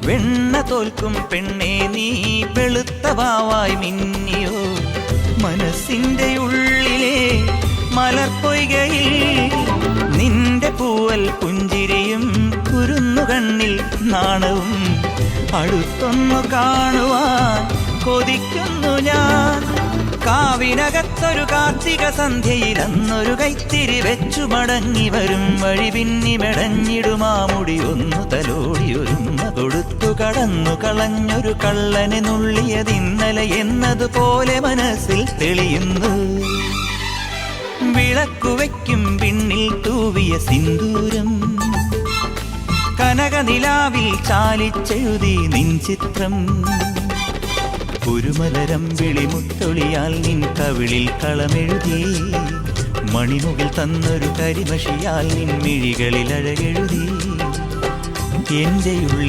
വെണ്ണ തോൽക്കും പെണ്ണേ നീ വെളുത്ത വാവായി മിന്നിയോ മനസ്സിന്റെ ഉള്ളിലെ മലർപ്പൊയ്കയിൽ നിന്റെ പൂവൽ പുഞ്ചിരിയും കുരുന്നു കണ്ണിൽ നാണവും അടുത്തൊന്നു കാണുവാൻ കൊതിക്കുന്നു ഞാൻ കാവിനകത്തൊരു കാർത്തിക സന്ധ്യയിൽ അന്നൊരു കൈത്തിരി വെച്ചു മടങ്ങി വരും വഴി പിന്നി മെടഞ്ഞിടുമാമുടി ഒന്നു തലോടി ഒരുമ കൊടുത്തു കടന്നു കളഞ്ഞൊരു കള്ളനെ നുള്ളിയതിന്നലെ എന്നതുപോലെ മനസ്സിൽ തെളിയുന്നു വിളക്കുവയ്ക്കും പിന്നിൽ തൂവിയ സിന്ദൂരം കനകനിലാവിൽ ചാലിച്ചെഴുതി നിൻ ചിത്രം ഒരു മലരം വിളിമുത്തൊളിയാൽ നിൻ കവിളിൽ കളമെഴുതി മണിമുകിൽ തന്നൊരു കരിമഷിയാൽ നിൻ മിഴികളിൽ അഴകെഴുതി എൻ്റെ ഉള്ളിൽ